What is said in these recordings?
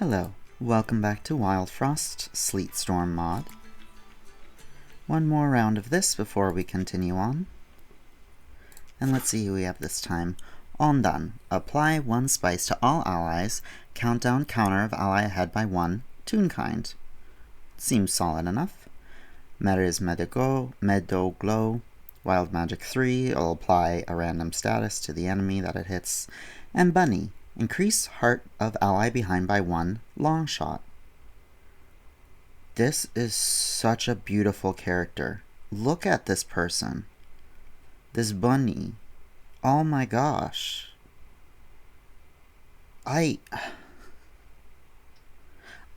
Hello, welcome back to Wildfrost Sleet Storm mod. One more round of this before we continue on. And let's see who we have this time. Ondan. Apply 1 spice to all allies. Countdown counter of ally ahead by 1. Toon kind. Seems solid enough. Meta is Meadow Glow. Wild Magic 3 will apply a random status to the enemy that it hits. And Bunny. Increase heart of ally behind by 1. Long shot. This is such a beautiful character. Look at this person. This bunny. Oh my gosh. I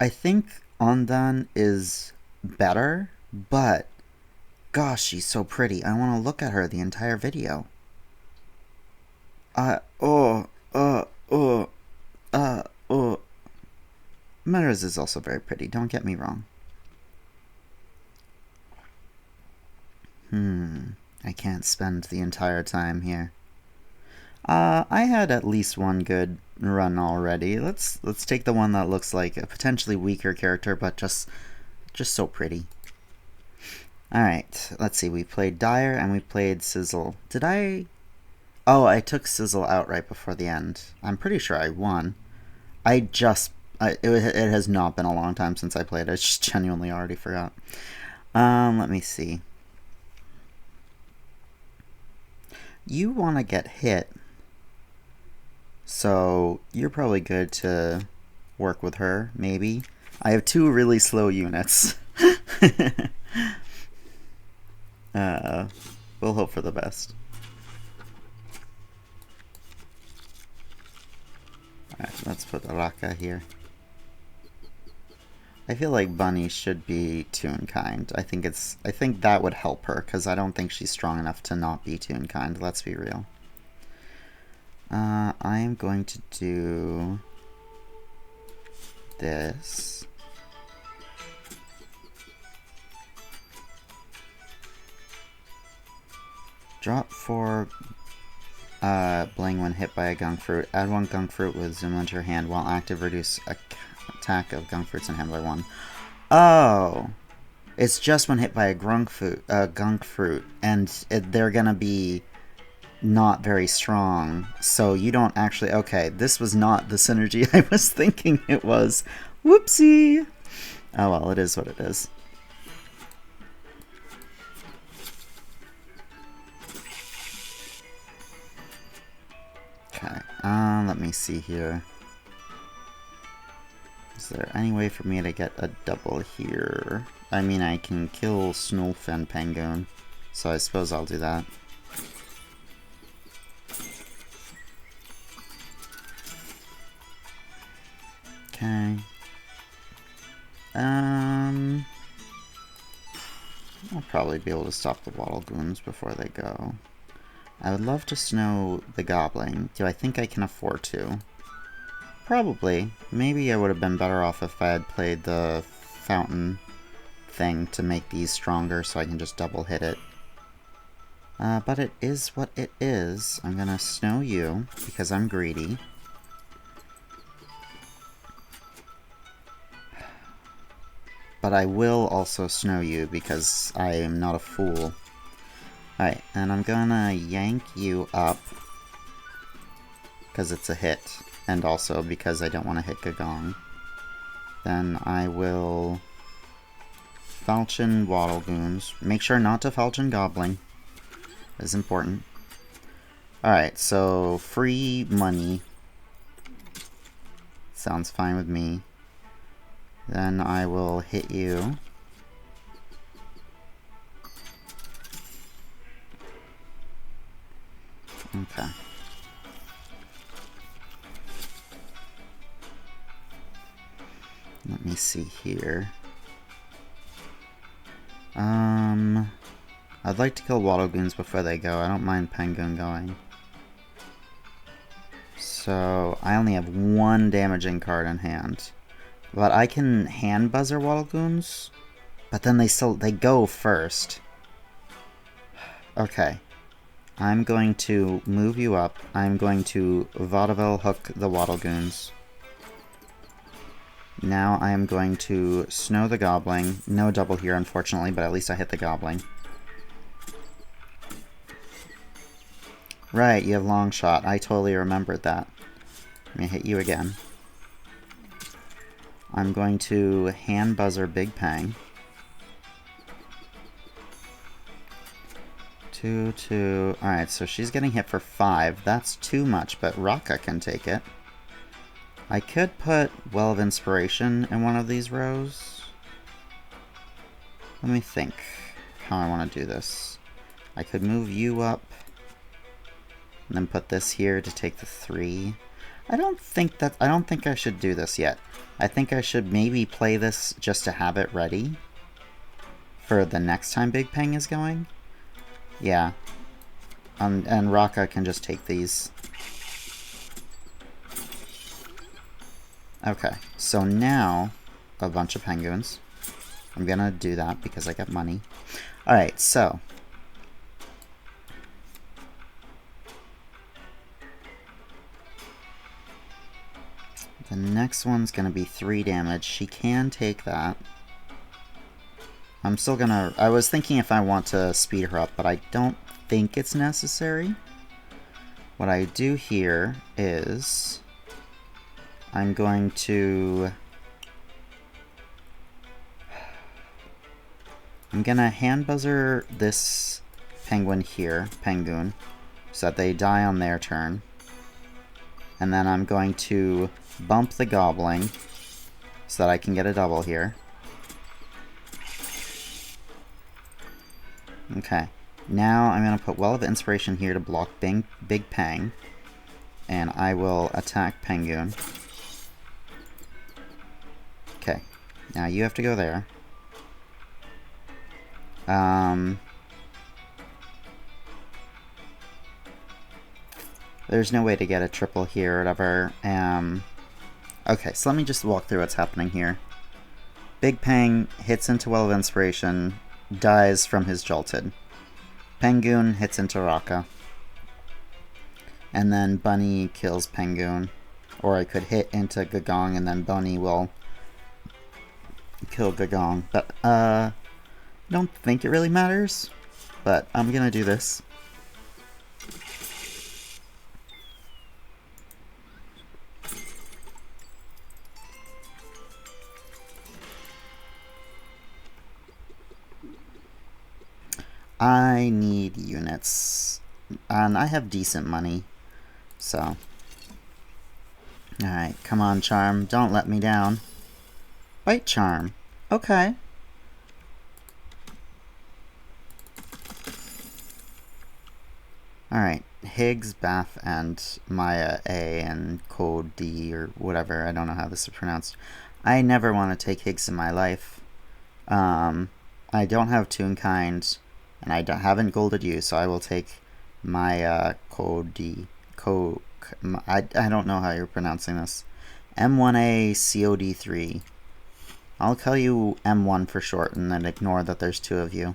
think Ondan is better, but gosh, she's so pretty. I want to look at her the entire video. Metas is also very pretty, don't get me wrong. I can't spend the entire time here. I had at least one good run already. Let's take the one that looks like a potentially weaker character, but just so pretty. Alright, let's see. We played Dire and we played Sizzle. Did I... Oh, I took Sizzle out right before the end. I'm pretty sure I won. It has not been a long time since I played. I just genuinely already forgot. Let me see. You want to get hit, so you're probably good to work with her, maybe. I have 2 really slow units. We'll hope for the best. Alright, let's put Raka here. I feel like Bunny should be Toon kind. I think that would help her, because I don't think she's strong enough to not be Toon kind, let's be real. I am going to do this. Drop 4 bling when hit by a gunk fruit. Add 1 gunk fruit with Zoom to your hand while active. Reduce attack of gunk fruits in hand by 1. Oh, it's just when hit by a gunk fruit, and they're gonna be not very strong. So you don't actually. Okay, this was not the synergy I was thinking it was. Whoopsie. Oh well, it is what it is. Okay, let me see here. Is there any way for me to get a double here? I mean, I can kill Snulf and Penguin, so I suppose I'll do that. Okay. I'll probably be able to stop the Waddle Goons before they go. I would love to snow the Goblin. Do I think I can afford to? Probably. Maybe I would have been better off if I had played the fountain thing to make these stronger so I can just double hit it. But it is what it is. I'm gonna snow you because I'm greedy. But I will also snow you because I am not a fool. Alright, and I'm gonna yank you up because it's a hit, and also because I don't want to hit Gagong. Then I will Falchion Waddle Goons. Make sure not to Falchion Goblin. That's important. Alright, so free money. Sounds fine with me. Then I will hit you. Okay. Let me see here. I'd like to kill Waddle Goons before they go. I don't mind Penguin going. So, I only have 1 damaging card in hand. But I can hand buzzer Waddle Goons. But then they go first. Okay. I'm going to move you up. I'm going to Vaudeville hook the Waddle Goons. Now I am going to snow the goblin. No double here, unfortunately, but at least I hit the goblin. Right, you have long shot. I totally remembered that. Let me hit you again. I'm going to hand buzzer Big Pang. 2, 2. Alright, so she's getting hit for 5. That's too much, but Raka can take it. I could put Well of Inspiration in one of these rows. Let me think how I want to do this. I could move you up, and then put this here to take the 3. I don't think I should do this yet. I think I should maybe play this just to have it ready for the next time Big Pang is going. Yeah. And Raka can just take these. Okay, so now a bunch of penguins. I'm gonna do that because I got money. Alright, so the next one's gonna be 3 damage. She can take that. I'm still gonna... I was thinking if I want to speed her up, but I don't think it's necessary. What I do here is I'm going to... I'm gonna hand buzzer this penguin here, Penguin, so that they die on their turn. And then I'm going to bump the goblin so that I can get a double here. Okay, now I'm going to put Well of Inspiration here to block Big Pang, and I will attack Penguin. Okay, now you have to go there. There's no way to get a triple here or whatever. Okay, so let me just walk through what's happening here. Big Pang hits into Well of Inspiration, dies from his Jolted. Penguin hits into Raka. And then Bunny kills Penguin. Or I could hit into Gagong and then Bunny will kill Gagong. But, I don't think it really matters. But I'm gonna do this. I need units, and I have decent money, so. Alright, come on, Charm, don't let me down. Bite Charm, okay. Alright, Higgs, Bath, and Maya A, and Code D, or whatever, I don't know how this is pronounced. I never want to take Higgs in my life. I don't have Toonkind. And I haven't golded you, so I will take my Code D. I don't know how you're pronouncing this. M1A COD3. I'll call you M1 for short, and then ignore that there's 2 of you.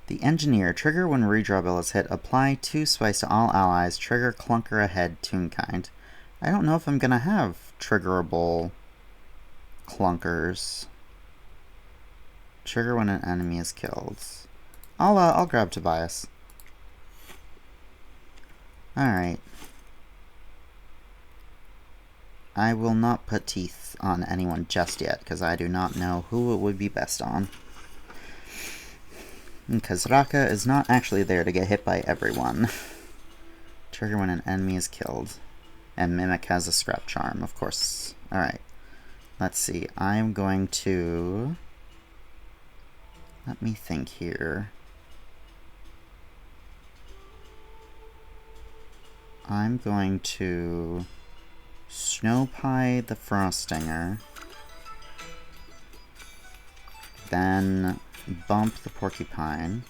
The Engineer. Trigger when redraw bill is hit. Apply 2 spice to all allies. Trigger Clunker ahead Toonkind. I don't know if I'm gonna have triggerable clunkers. Trigger when an enemy is killed. I'll grab Tobias. Alright. I will not put teeth on anyone just yet, because I do not know who it would be best on. Because Raka is not actually there to get hit by everyone. Trigger when an enemy is killed. And Mimic has a Scrap Charm, of course. Alright. Let's see. I'm going to... Let me think here. I'm going to Snow Pie the Frostinger, then bump the Porcupine,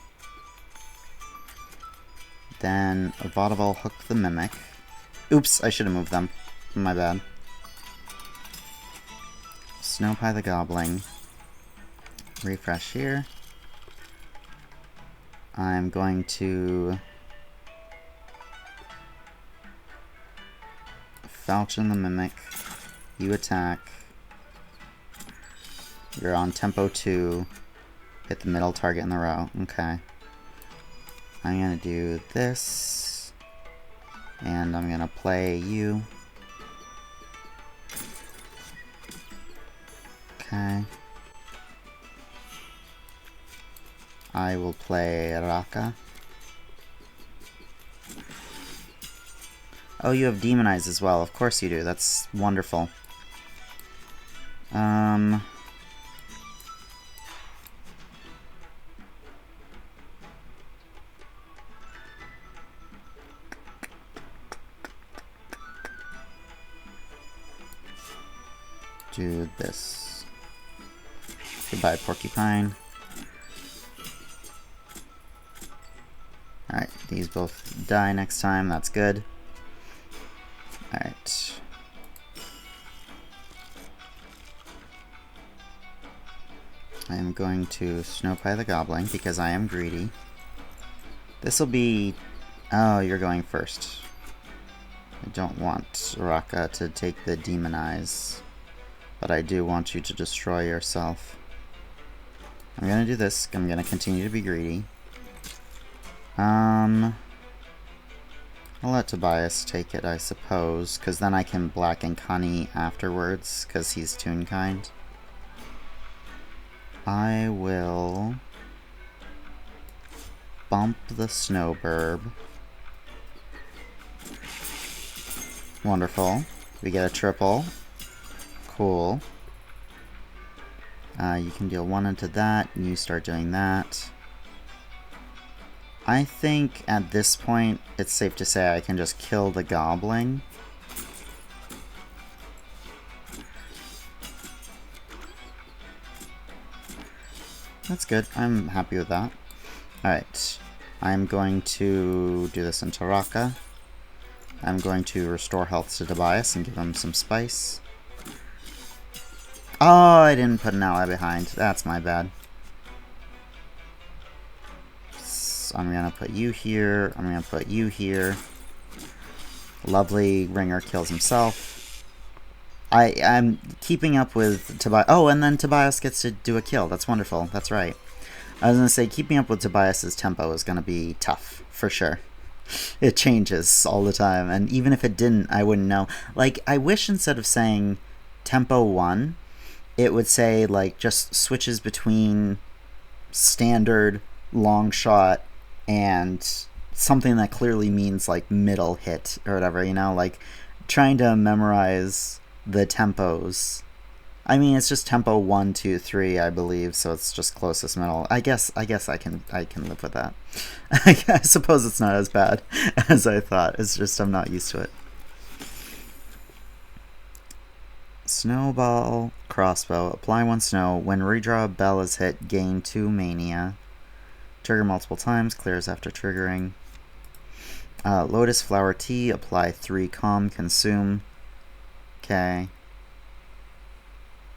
then Vaudeville Hook the Mimic. Oops, I should have moved them. My bad. Snow Pie the Goblin. Refresh here. I'm going to Falchion the Mimic. You attack. You're on tempo 2. Hit the middle target in the row. Okay. I'm gonna do this. And I'm gonna play you. Okay. I will play Raka. Oh, you have Demonize as well. Of course you do. That's wonderful. Do this. Goodbye, Porcupine. Alright, these both die next time. That's good. Alright. I am going to Snowpie the Goblin because I am greedy. This'll be... Oh, you're going first. I don't want Raka to take the Demonize, but I do want you to destroy yourself. I'm gonna do this. I'm gonna continue to be greedy. I'll let Tobias take it, I suppose, because then I can Black and Cunny afterwards, because he's Toon Kind. I will bump the Snowburb. Wonderful. We get a triple. Cool. You can deal 1 into that, and you start doing that. I think at this point, it's safe to say I can just kill the Goblin. That's good. I'm happy with that. Alright. I'm going to do this into Raka. I'm going to restore health to Tobias and give him some spice. Oh, I didn't put an ally behind. That's my bad. So I'm going to put you here. I'm going to put you here. Lovely. Ringer kills himself. I'm keeping up with Tobias. Oh, and then Tobias gets to do a kill. That's wonderful. That's right. I was going to say, keeping up with Tobias's tempo is going to be tough, for sure. It changes all the time, and even if it didn't, I wouldn't know. Like, I wish instead of saying tempo 1, it would say, like, just switches between standard, long shot, and something that clearly means, like, middle hit, or whatever, you know? Like, trying to memorize the tempos. I mean, it's just tempo 1, 2, 3, I believe, so it's just closest middle. I guess I can live with that. I suppose it's not as bad as I thought. It's just I'm not used to it. Snowball, crossbow. Apply 1 snow. When redraw a bell is hit, gain 2 mania. Trigger multiple times. Clears after triggering. Lotus flower tea. Apply 3 calm. Consume. Okay.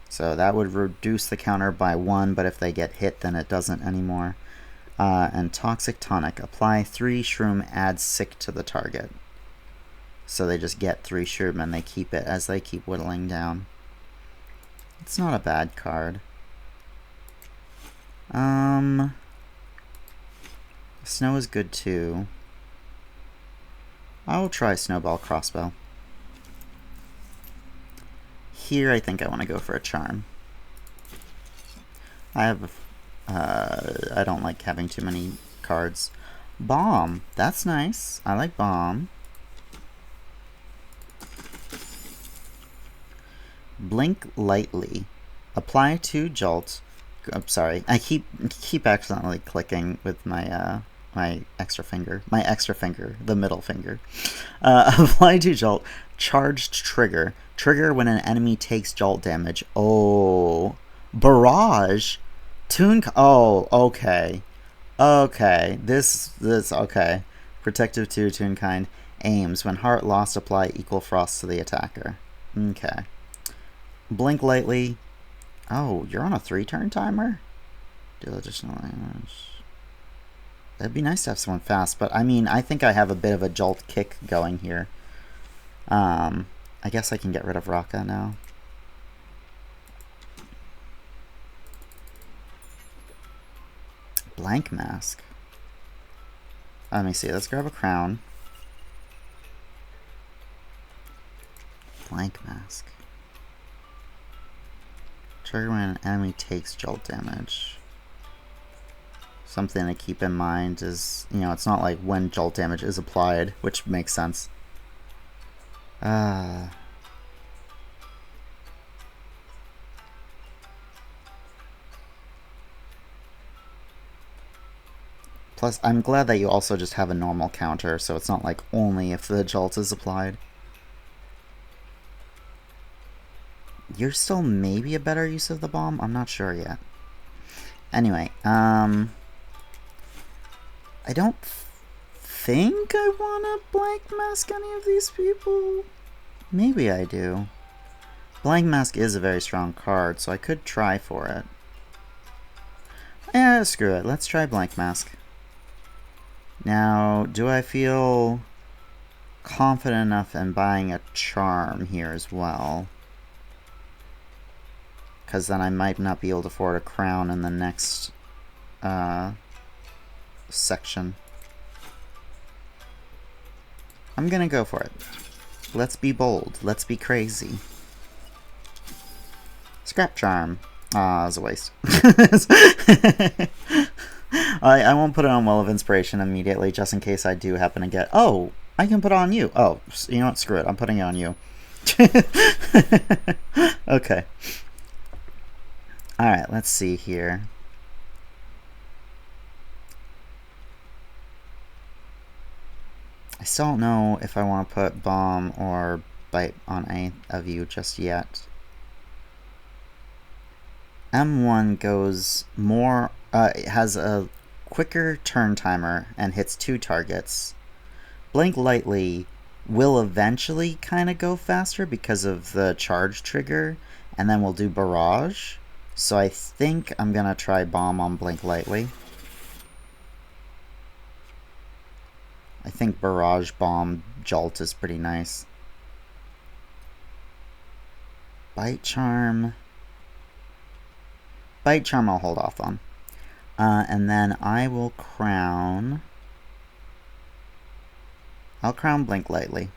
So that would reduce the counter by 1, but if they get hit, then it doesn't anymore. And Toxic Tonic. Apply 3 shroom, add sick to the target. So they just get 3 shroom and they keep it as they keep whittling down. It's not a bad card. Snow is good too. I'll try Snowball Crossbow. Here, I think I want to go for a charm. I don't like having too many cards. Bomb. That's nice. I like bomb. Blink lightly. Apply to jolt. I'm sorry. I keep accidentally clicking with my my extra finger. My extra finger, the middle finger. Apply to jolt. Charged trigger. Trigger when an enemy takes jolt damage. Oh. Barrage? Oh, okay. Okay. This, okay. Protective 2, Toon Kind. Aims. When heart lost, apply equal frost to the attacker. Okay. Blink lightly. Oh, you're on a 3-turn timer? Deal additional damage. It'd be nice to have someone fast, but I mean, I think I have a bit of a jolt kick going here. I guess I can get rid of Raka now. Blank Mask. Let me see. Let's grab a crown. Blank Mask. Trigger when an enemy takes jolt damage. Something to keep in mind is, you know, it's not like when jolt damage is applied, which makes sense. Plus, I'm glad that you also just have a normal counter, so it's not like only if the jolt is applied. You're still maybe a better use of the bomb? I'm not sure yet. Anyway, I don't think I want to blank mask any of these people. Maybe I do. Blank Mask is a very strong card, so I could try for it. Yeah, screw it. Let's try Blank Mask. Now, do I feel confident enough in buying a charm here as well? Because then I might not be able to afford a crown in the next section. I'm gonna go for it. Let's be bold. Let's be crazy. Scrap Charm. Ah, it's a waste. I won't put it on Well of Inspiration immediately, just in case I do happen to get... Oh, I can put it on you. Oh, you know what? Screw it. I'm putting it on you. Okay. Alright, let's see here. I still don't know if I want to put Bomb or Bite on any of you just yet. M1 goes more... it has a quicker turn timer and hits 2 targets. Blink Lightly will eventually kind of go faster because of the charge trigger, and then we'll do Barrage. So I think I'm going to try Bomb on Blink Lightly. I think Barrage, Bomb, Jolt is pretty nice. Bite Charm... Bite Charm I'll hold off on. And then I will crown... I'll crown Blink Lightly.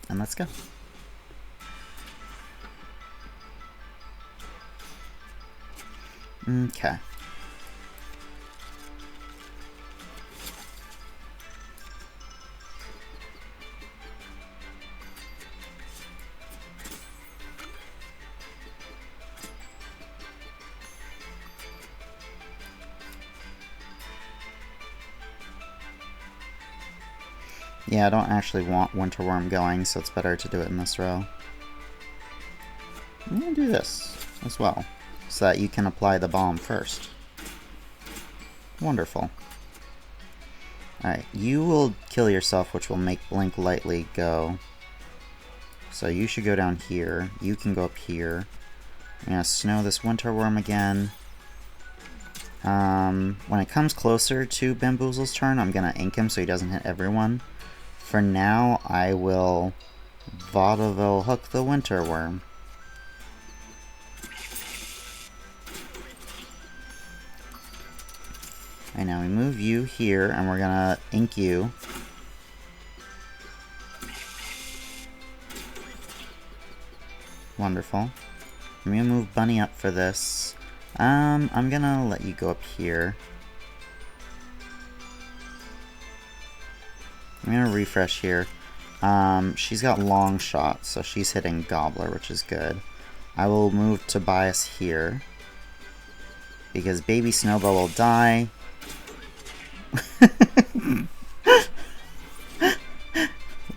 And let's go. Okay. Yeah, I don't actually want Winter Worm going, so it's better to do it in this row. I'm going to do this as well, so that you can apply the bomb first. Wonderful. Alright, you will kill yourself, which will make Blink Lightly go. So you should go down here. You can go up here. I'm going to snow this Winter Worm again. When it comes closer to Bamboozle's turn, I'm going to ink him so he doesn't hit everyone. For now, I will Vaudeville Hook the Winter Worm. And now we move you here, and we're gonna ink you. Wonderful. I'm gonna move Bunny up for this. I'm gonna let you go up here. I'm gonna refresh here. She's got long shot, so she's hitting Gobbler, which is good. I will move Tobias here, because Baby Snowball will die.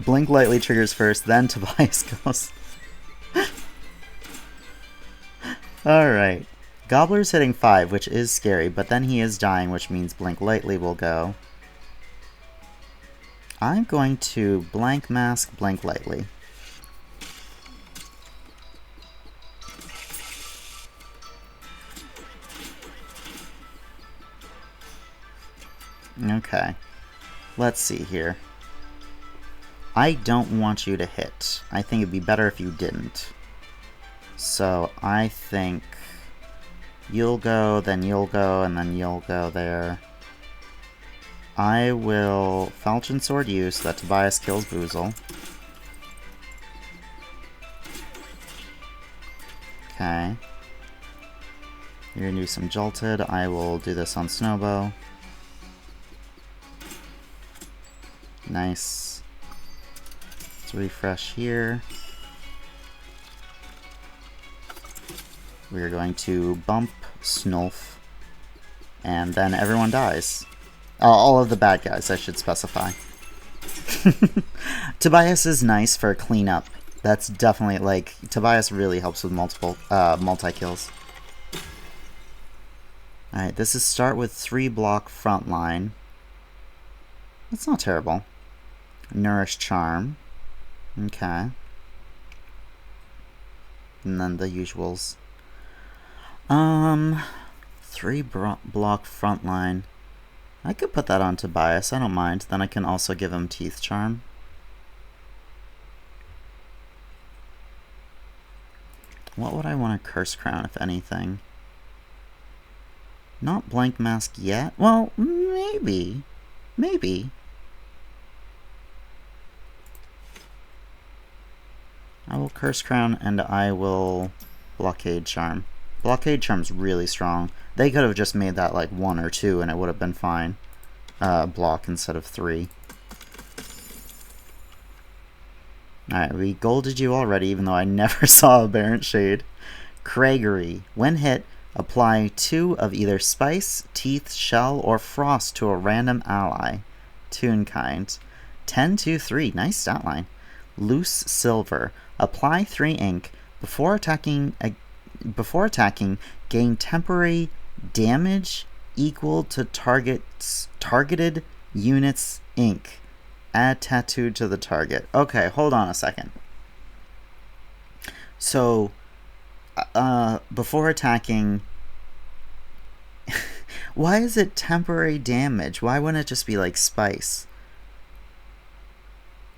Blink Lightly triggers first, then Tobias goes. Alright. Gobbler's hitting 5, which is scary, but then he is dying, which means Blink Lightly will go. I'm going to Blank Mask Blink Lightly. Okay. Let's see here. I don't want you to hit. I think it'd be better if you didn't. So I think you'll go, then you'll go, and then you'll go there. I will Falchion Sword you so that Tobias kills Boozle. Okay. You're gonna do some Jolted. I will do this on Snowbow. Nice. Let's refresh here. We're going to bump Snulf, and then everyone dies. All of the bad guys, I should specify. Tobias is nice for cleanup. That's definitely, like, Tobias really helps with multi-kills. Alright, this is start with 3 block front line. That's not terrible. Nourish Charm. Okay. And then the usuals. 3 block front line. I could put that on Tobias, I don't mind. Then I can also give him Teeth Charm. What would I want to Curse Crown, if anything? Not Blank Mask yet? Well, maybe. Maybe. I will Curse Crown and I will Blockade Charm. Blockade Charm's really strong. They could have just made that like 1 or 2 and it would have been fine. Block instead of 3. Alright, we golded you already, even though I never saw Aberrant Shade. Craigery. When hit, apply 2 of either Spice, Teeth, Shell, or Frost to a random ally. Toon kind. 10-2-3. Nice stat line. Loose Silver. Apply 3 ink. Before attacking, gain temporary damage equal to targeted units ink. Add tattoo to the target. Okay, hold on a second. So, before attacking, why is it temporary damage? Why wouldn't it just be like Spice?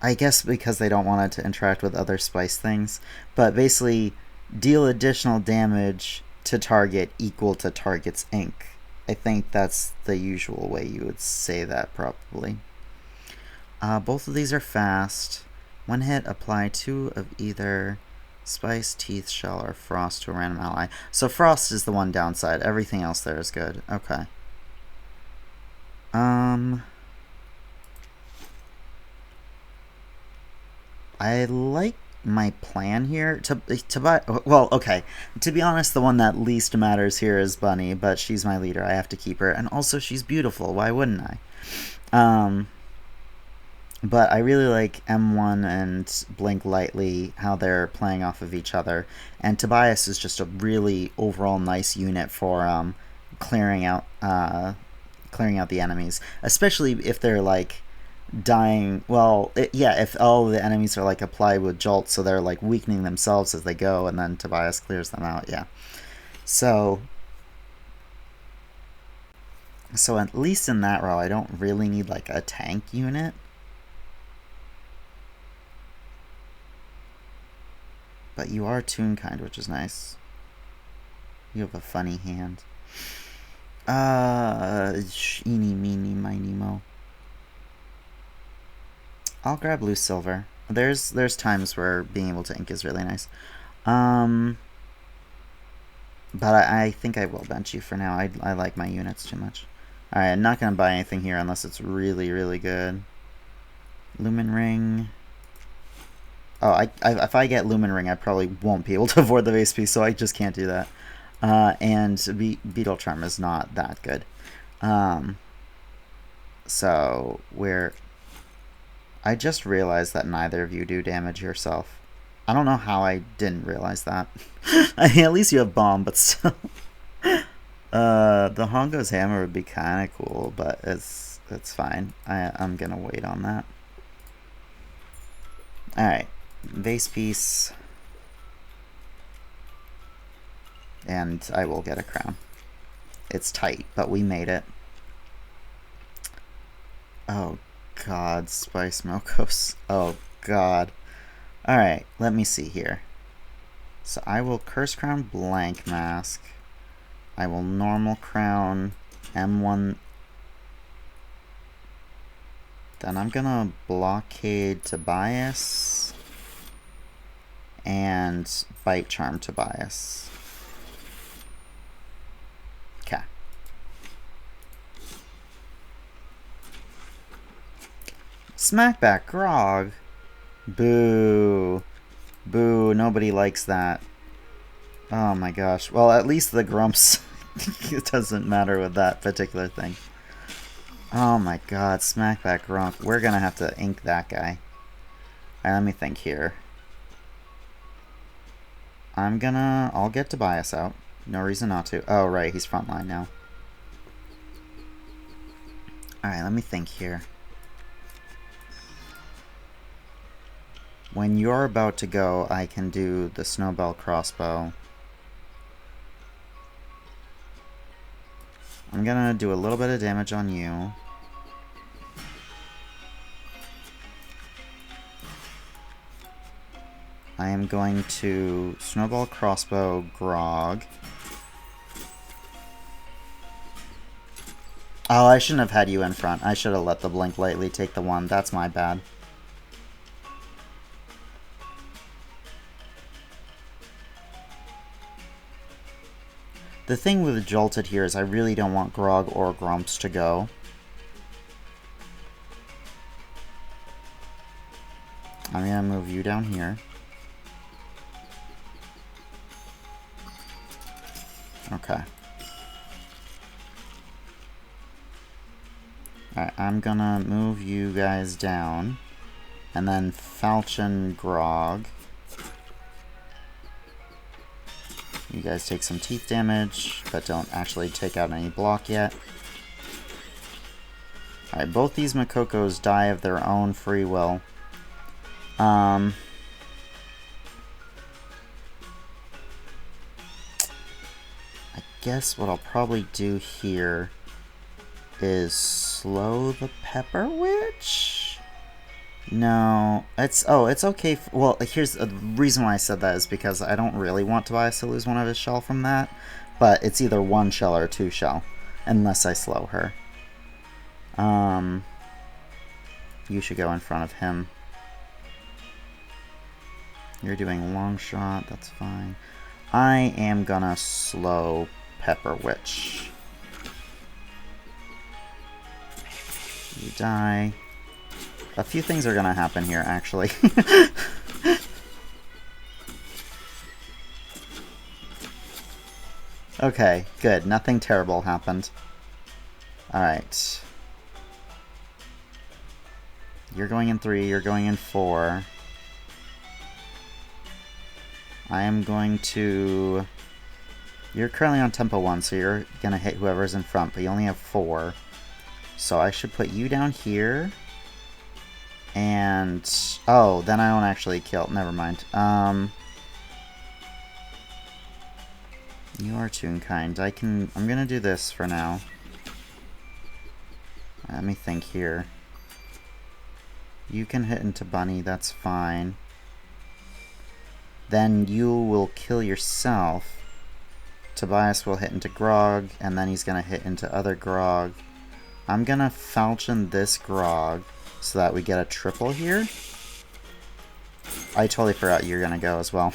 I guess because they don't want it to interact with other Spice things. But basically, deal additional damage to target equal to target's ink. I think that's the usual way you would say that, probably. Both of these are fast. When hit, apply 2 of either Spice, Teeth, Shell, or Frost to a random ally. So Frost is the one downside. Everything else there is good. Okay. I like my plan here. Well, okay. To be honest, the one that least matters here is Bunny, but she's my leader. I have to keep her. And also, she's beautiful. Why wouldn't I? But I really like M1 and Blink Lightly, how they're playing off of each other. And Tobias is just a really overall nice unit for clearing out the enemies, especially if they're like dying. Well, yeah, if all the enemies are like applied with Jolt, so they're like weakening themselves as they go, and then Tobias clears them out. Yeah. So at least in that row, I don't really need like a tank unit. But you are Toon kind, which is nice. You have a funny hand. Eeny, meeny, miny, mo. I'll grab Loose Silver. There's times where being able to ink is really nice. But I think I will bench you for now. I like my units too much. Alright, I'm not going to buy anything here unless it's really, really good. Lumen Ring. Oh, if I get Lumen Ring, I probably won't be able to avoid the base piece, so I just can't do that. And Beetle Charm is not that good. So, I just realized that neither of you do damage yourself. I don't know how I didn't realize that. I mean, at least you have Bomb, but still. The Hongo's Hammer would be kind of cool, but it's fine. I'm gonna wait on that. Alright. Vase piece, and I will get a crown. It's tight, but we made it. Oh, god, Spice Mokos. Oh god. Alright, let me see here. So I will Curse Crown Blank Mask. I will Normal Crown M1. Then I'm gonna Blockade Tobias and Bite Charm Tobias. Okay. Smackback Grog. Boo. Boo, nobody likes that. Oh my gosh. Well, at least the Grumps. It doesn't matter with that particular thing. Oh my god, Smackback Grump. We're gonna have to ink that guy. Alright, let me think here. I'll get Tobias out. No reason not to. Oh, right, he's frontline now. Alright, let me think here. When you're about to go, I can do the Snowbell Crossbow. I'm gonna do a little bit of damage on you. I am going to Snowball Crossbow Grog. Oh, I shouldn't have had you in front. I should have let the Blink Lightly take the one. That's my bad. The thing with Jolted here is I really don't want Grog or Grumps to go. I'm gonna move you down here. Okay. Alright, I'm gonna move you guys down. And then Falchion Grog. You guys take some teeth damage, but don't actually take out any block yet. Alright, both these Makokos die of their own free will. I guess what I'll probably do here is slow the Pepper Witch? No, it's okay. Well, here's the reason why I said that is because I don't really want Tobias to lose one of his shell from that, but it's either one shell or two shell, unless I slow her. You should go in front of him. You're doing long shot, that's fine. I am gonna slow Pepper Witch. You die. A few things are gonna happen here, actually. Okay, good. Nothing terrible happened. Alright. You're going in 3, you're going in 4. I am going to... You're currently on tempo 1, so you're gonna hit whoever's in front, but you only have 4. So I should put you down here. And... Oh, then I don't actually kill. Never mind. You are Toonkind. I'm gonna do this for now. Let me think here. You can hit into Bunny, that's fine. Then you will kill yourself. Tobias will hit into Grog, and then he's gonna hit into other Grog. I'm gonna Falchion this Grog so that we get a triple here. I totally forgot you're gonna go as well.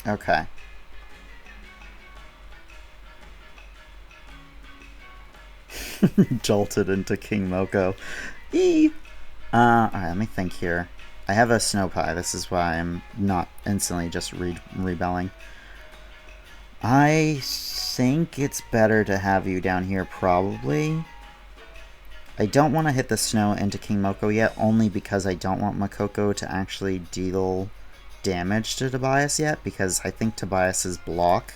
Okay. Jolted into King Moko. Eee! Alright, let me think here. I have a Snow Pie, this is why I'm not instantly just rebelling. I think it's better to have you down here, probably. I don't want to hit the snow into King Moko yet, only because I don't want Makoko to actually deal damage to Tobias yet, because I think Tobias's block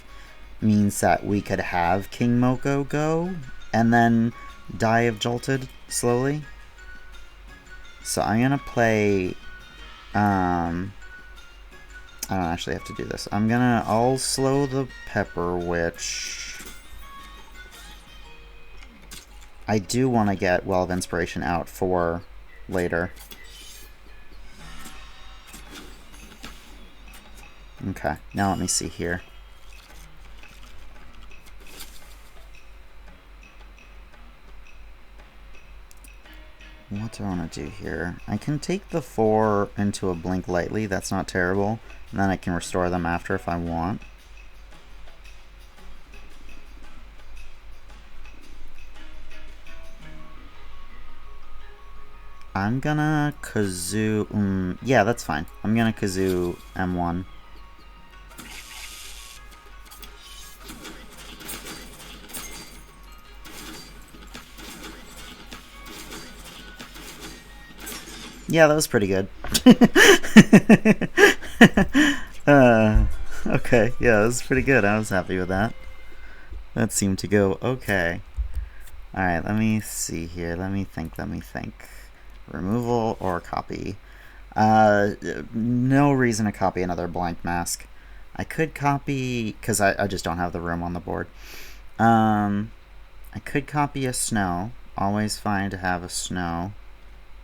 means that we could have King Moko go, and then die of Jolted slowly. So I'm gonna play I don't actually have to do this. I'll slow the Pepper Witch. I do want to get Well of Inspiration out for later. Okay, now let me see here. What do I want to do here? I can take the 4 into a Blink Lightly. That's not terrible. And then I can restore them after if I want. I'm gonna Kazoo... yeah, that's fine. I'm gonna Kazoo M1. Yeah, that was pretty good. Okay, yeah, that was pretty good. I was happy with that. That seemed to go okay. Alright, let me see here. Let me think. Removal or copy? No reason to copy another blank mask. I could copy, because I just don't have the room on the board. I could copy a snow. Always fine to have a snow.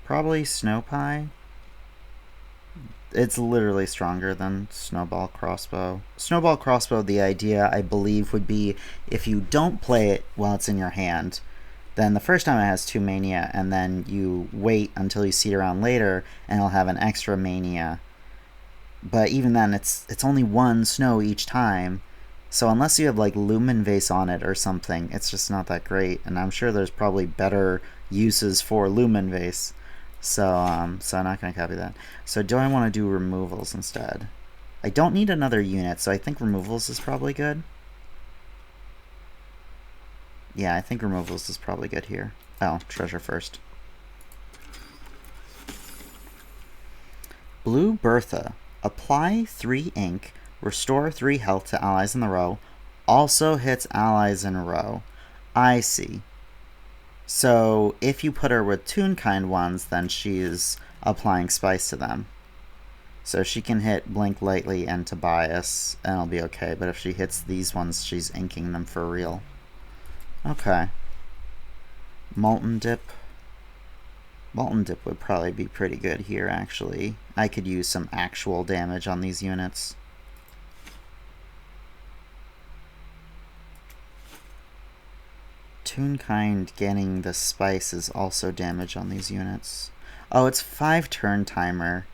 Probably Snow Pie. It's literally stronger than Snowball Crossbow. Snowball Crossbow, the idea, I believe, would be if you don't play it while it's in your hand, then the first time it has 2 mania, and then you wait until you see it around later, and it'll have an extra mania. But even then, it's only 1 snow each time, so unless you have like Lumen Vase on it or something, it's just not that great, and I'm sure there's probably better uses for Lumen Vase. So I'm not going to copy that. So do I want to do removals instead? I don't need another unit, so I think removals is probably good. Yeah, I think removals is probably good here. Oh, treasure first. Blue Bertha. Apply 3 ink, restore 3 health to allies in the row, also hits allies in a row. I see. So if you put her with Toon-kind ones, then she's applying spice to them. So she can hit Blink Lightly and Tobias, and it'll be okay. But if she hits these ones, she's inking them for real. Okay. Molten Dip. Molten Dip would probably be pretty good here, actually. I could use some actual damage on these units. Toon-kind getting the spice is also damage on these units. Oh, it's 5 turn timer.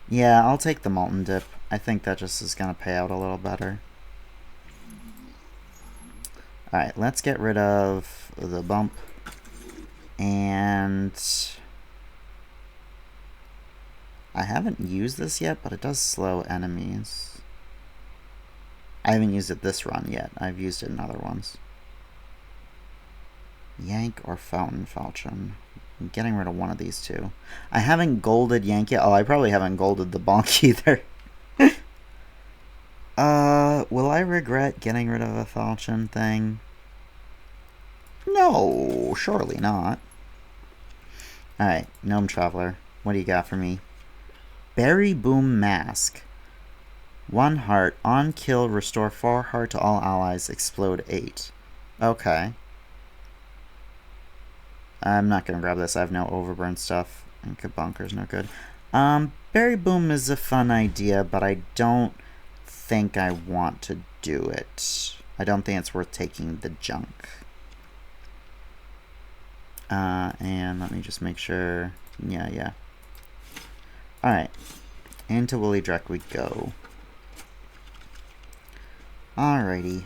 Yeah, I'll take the Molten Dip. I think that just is going to pay out a little better. Alright, let's get rid of the bump. And I haven't used this yet, but it does slow enemies. I haven't used it this run yet. I've used it in other ones. Yank or Fountain Falchion. I'm getting rid of one of these two. I haven't golded Yank yet. Oh, I probably haven't golded the Bonk either. Will I regret getting rid of a Falchion thing? No, surely not. Alright, Gnome Traveler. What do you got for me? Berry Boom Mask. 1 heart. On kill, restore 4 heart to all allies. Explode 8. Okay. I'm not going to grab this. I have no overburn stuff. And Kabunker's no good. Berry Boom is a fun idea, but I don't think I want to do it. I don't think it's worth taking the junk. And let me just make sure. Yeah. Alright. Into Willy Drek we go. Alrighty.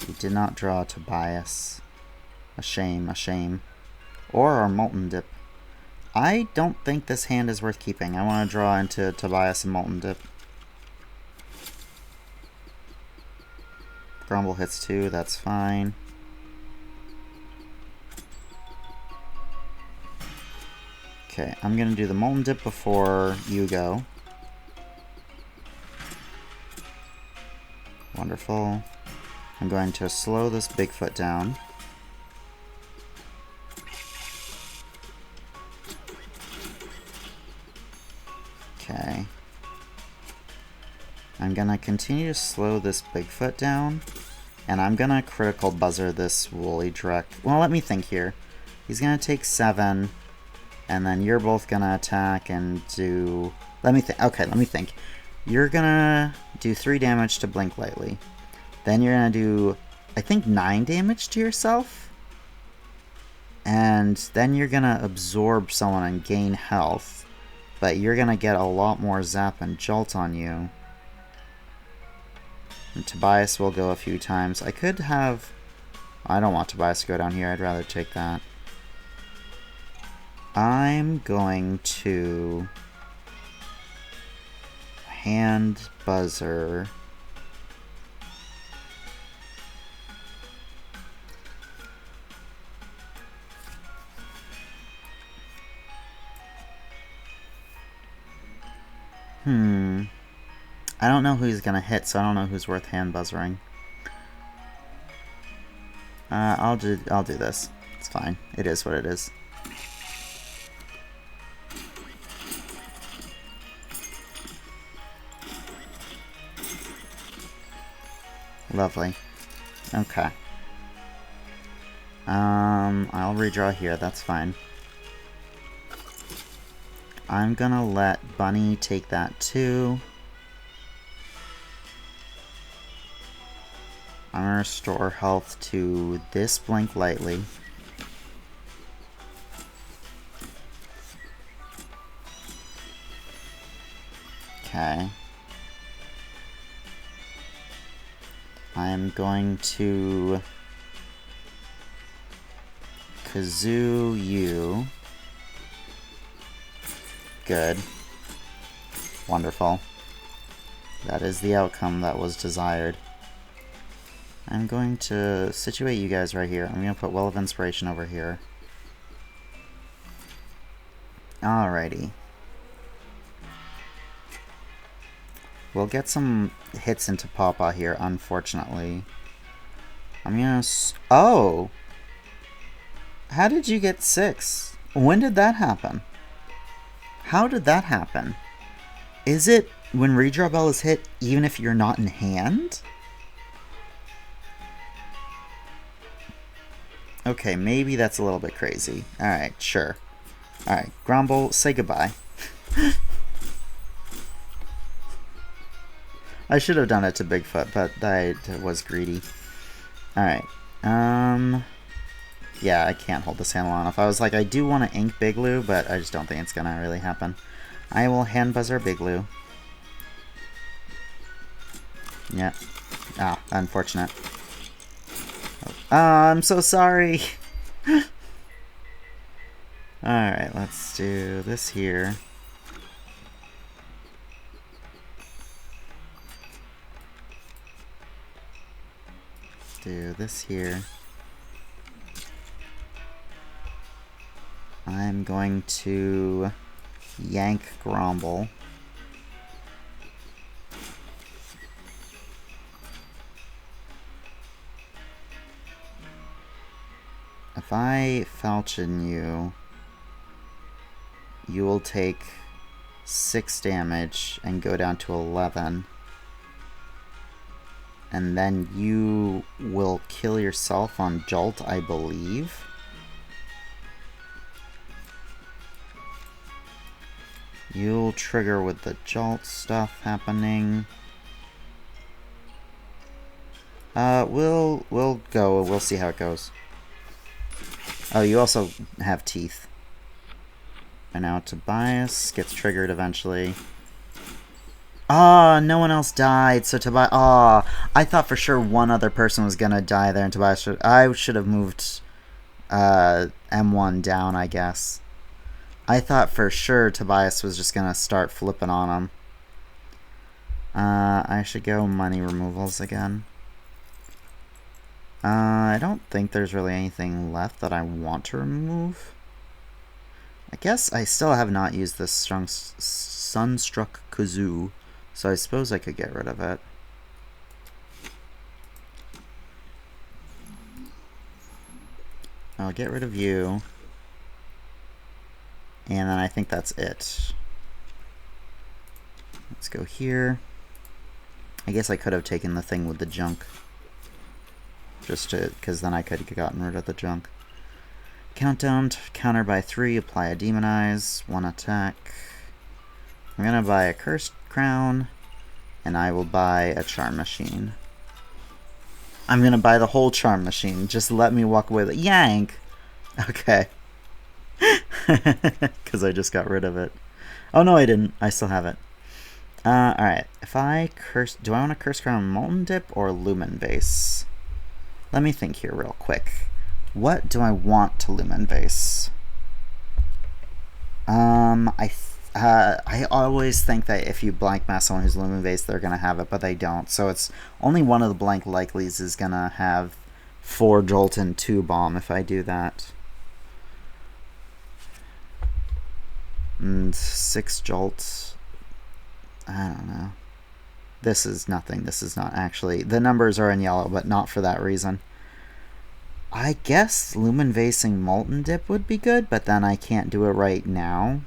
We did not draw Tobias. A shame, a shame. Or our Molten Dip. I don't think this hand is worth keeping. I want to draw into Tobias and Molten Dip. Grumble hits 2, that's fine. Okay, I'm going to do the Molten Dip before you go. Wonderful. I'm going to slow this Bigfoot down. I'm gonna continue to slow this Bigfoot down, and I'm gonna critical buzzer this Woolly Drek. Well, let me think here. He's gonna take 7, and then you're both gonna attack and do... Let me think. Okay, let me think. You're gonna do 3 damage to Blink Lightly. Then you're gonna do, I think, 9 damage to yourself. And then you're gonna absorb someone and gain health. But you're gonna get a lot more Zap and Jolt on you. And Tobias will go a few times. I could have... I don't want Tobias to go down here. I'd rather take that. I'm going to... hand buzzer... I don't know who he's gonna hit, so I don't know who's worth hand buzzering. I'll do this. It's fine. It is what it is. Lovely. Okay. I'll redraw here. That's fine. I'm gonna let Bunny take that too. I'm gonna restore health to this Blink Lightly. Okay. I'm going to Kazoo you. Good. Wonderful. That is the outcome that was desired. I'm going to situate you guys right here. I'm going to put Well of Inspiration over here. Alrighty. We'll get some hits into Pawpaw here, unfortunately. I'm gonna... Oh! How did you get 6? When did that happen? How did that happen? Is it when Redraw Bell is hit, even if you're not in hand? Okay, maybe that's a little bit crazy. Alright, sure. Alright, Grumble, say goodbye. I should have done it to Bigfoot, but I was greedy. Alright. Yeah, I can't hold this hand long enough. I was like, I do want to ink Bigloo, but I just don't think it's gonna really happen. I will hand buzzer Bigloo. Yeah. Ah, unfortunate. I'm so sorry! Alright, let's do this here. Do this here. I'm going to yank Grumble. If I falchion you, you will take 6 damage and go down to 11. And then you will kill yourself on Jolt, I believe. You'll trigger with the Jolt stuff happening. We'll go. We'll see how it goes. Oh, you also have teeth. And now Tobias gets triggered eventually. Ah, no one else died, so Tobias... Ah, I thought for sure one other person was gonna die there, and Tobias should... I should have moved M1 down, I guess. I thought for sure Tobias was just gonna start flipping on him. I should go money removals again. I don't think there's really anything left that I want to remove. I guess I still have not used this Sunstruck Kazoo, so I suppose I could get rid of it. I'll get rid of you. And then I think that's it. Let's go here. I guess I could have taken the thing with the junk. Just to, because then I could have gotten rid of the junk. Countdown, counter by 3, apply a demonize, 1 attack. I'm gonna buy a cursed crown, and I will buy a charm machine. I'm gonna buy the whole charm machine. Just let me walk away with it. Yank! Okay. Because I just got rid of it. Oh no, I didn't. I still have it. Alright. If I curse... Do I want to curse crown Molten Dip or Lumen Vase? Let me think here real quick. What do I want to Lumen Vase? I always think that if you blank mass someone who's Lumen Vase, they're going to have it, but they don't. So it's only one of the blank likelies is going to have 4 Jolt and 2 Bomb if I do that. And 6 Jolt. I don't know. This is nothing. This is not actually... The numbers are in yellow, but not for that reason. I guess Lumen Vasing Molten Dip would be good, but then I can't do it right now.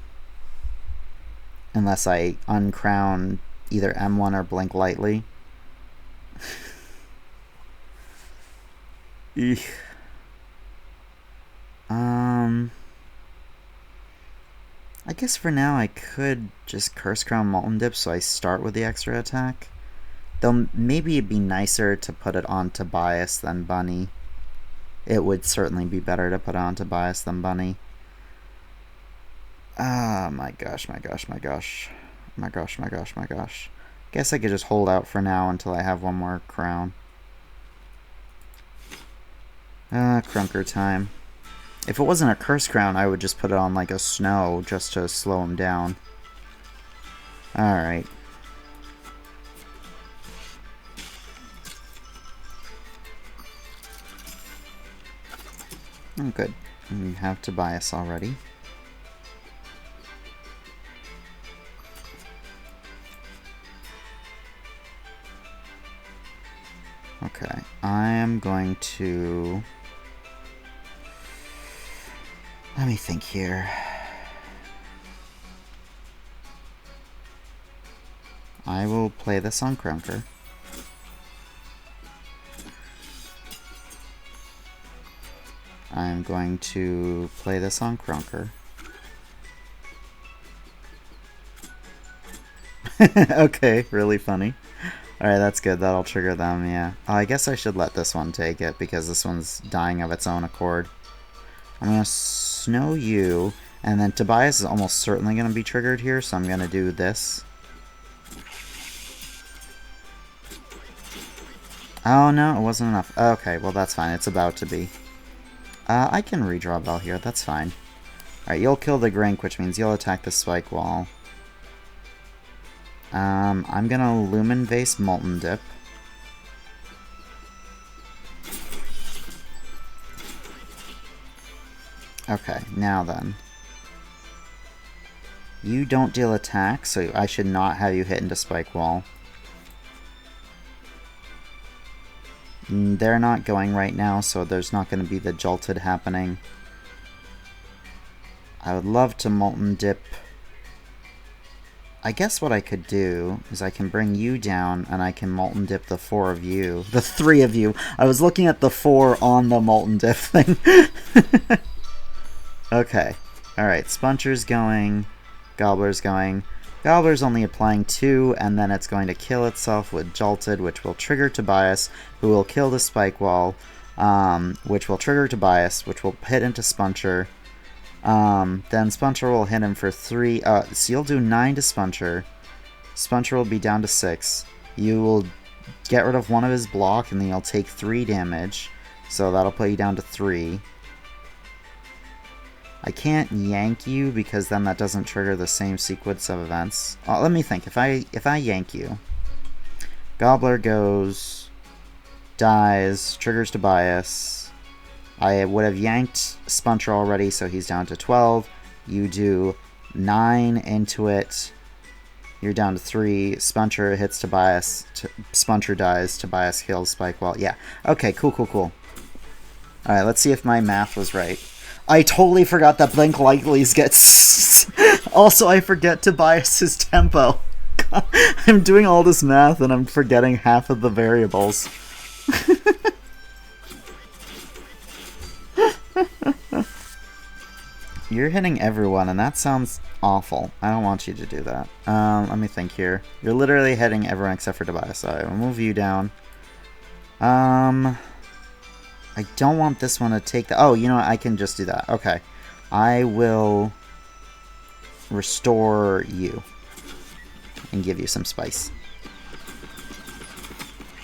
Unless I uncrown either M1 or Blink Lightly. Eek. I guess for now I could just Curse Crown Molten Dip so I start with the extra attack. Though maybe it'd be nicer to put it on Tobias than Bunny. It would certainly be better to put it on Tobias than Bunny. Ah, my gosh, my gosh, my gosh. My gosh, my gosh, my gosh. Guess I could just hold out for now until I have one more crown. Crunker time. If it wasn't a curse crown, I would just put it on like a snow just to slow him down. Alright. Oh, good. We have Tobias already. Okay, I am going to... Let me think here. I will play this on Crunker. I'm going to play this on Crunker. Okay, really funny. Alright, that's good. That'll trigger them, yeah. I guess I should let this one take it, because this one's dying of its own accord. I'm going to snow you, and then Tobias is almost certainly going to be triggered here, so I'm going to do this. Oh, no, it wasn't enough. Okay, well, that's fine. It's about to be. I can redraw Bell here. That's fine. Alright, you'll kill the Grink, which means you'll attack the Spike Wall. I'm gonna Lumen Vase Molten Dip. Okay, now then. You don't deal attack, so I should not have you hit into Spike Wall. They're not going right now, so there's not going to be the Jolted happening. I would love to Molten Dip. I guess what I could do is I can bring you down, and I can Molten Dip the 4 of you. The 3 of you. I was looking at the 4 on the Molten Dip thing. Okay. Alright, Spuncher's going. Gobbler's going. Gobbler's only applying 2, and then it's going to kill itself with Jolted, which will trigger Tobias, who will kill the Spike Wall, which will trigger Tobias, which will hit into Spuncher. Then Spuncher will hit him for 3. So you'll do 9 to Spuncher. Spuncher will be down to 6. You will get rid of one of his block, and then you'll take 3 damage. So that'll put you down to 3. I can't yank you because then that doesn't trigger the same sequence of events. Let me think. If I yank you, Gobbler goes, dies, triggers Tobias. I would have yanked Spuncher already, so he's down to 12. You do 9 into it. You're down to 3. Spuncher hits Tobias. Spuncher dies. Tobias kills Spike Wall. Yeah. Okay, cool, cool, cool. Alright, let's see if my math was right. I totally forgot that Blink Likelies gets... Also, I forget Tobias's tempo. I'm doing all this math and I'm forgetting half of the variables. You're hitting everyone, and that sounds awful. I don't want you to do that. Let me think here. You're literally hitting everyone except for Tobias, so I will move you down. I don't want this one to take the... Oh, you know what? I can just do that. Okay. I will restore you and give you some spice.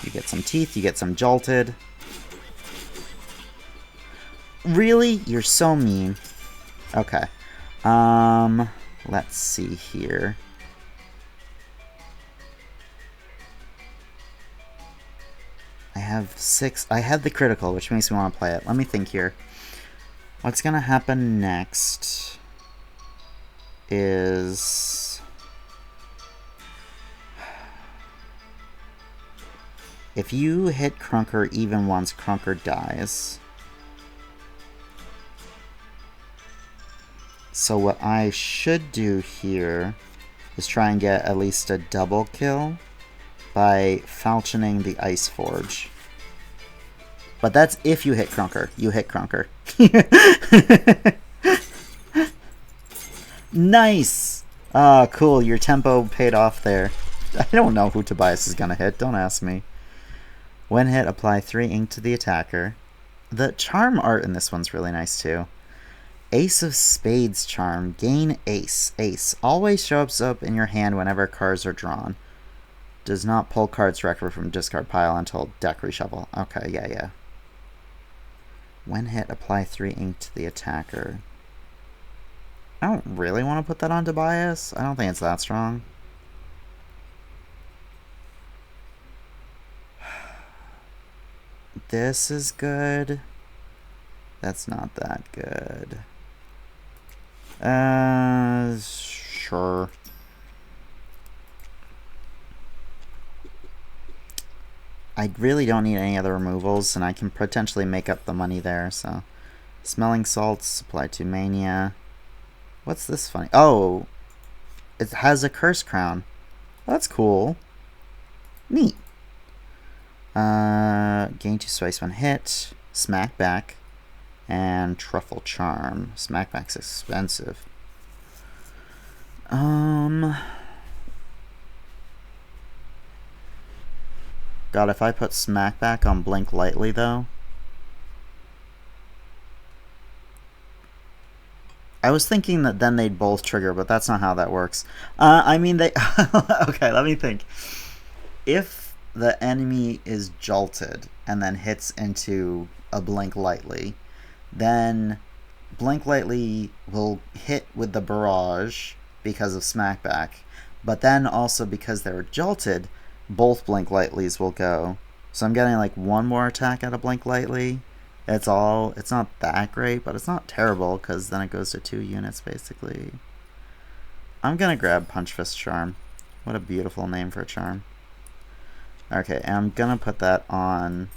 You get some teeth, you get some jolted. Really? You're so mean. Okay. Let's see here. I have 6. I have the critical, which makes me want to play it. Let me think here. What's gonna happen next is... If you hit Crunker even once, Crunker dies. So what I should do here is try and get at least a double kill by falchioning the Ice Forge. But that's if you hit Crunker. You hit Crunker. Nice! Ah, cool. Your tempo paid off there. I don't know who Tobias is going to hit. Don't ask me. When hit, apply 3 ink to the attacker. The charm art in this one's really nice too. Ace of Spades charm. Gain Ace. Ace. Always shows up in your hand whenever cards are drawn. Does not pull cards directly from discard pile until deck reshuffle. Okay, yeah. When hit, apply 3 ink to the attacker. I don't really want to put that on Tobias. I don't think it's that strong. This is good. That's not that good. Sure. I really don't need any other removals, and I can potentially make up the money there, so. Smelling salts, apply to Mania. What's this funny? Oh! It has a curse crown. That's cool. Neat. Gain 2 spice when hit. Smack back. And Truffle Charm. Smack back's expensive. God, if I put Smack back on Blink Lightly, though. I was thinking that then they'd both trigger, but that's not how that works. I mean, they... Okay, let me think. If the enemy is jolted and then hits into a Blink Lightly, then Blink Lightly will hit with the barrage because of Smackback, but then also because they're jolted, both Blink Lightlies will go. So I'm getting like one more attack out of Blink Lightly. It's not that great, but it's not terrible because then it goes to 2 units basically. I'm gonna grab Punch Fist Charm. What a beautiful name for a charm. Okay, and I'm gonna put that on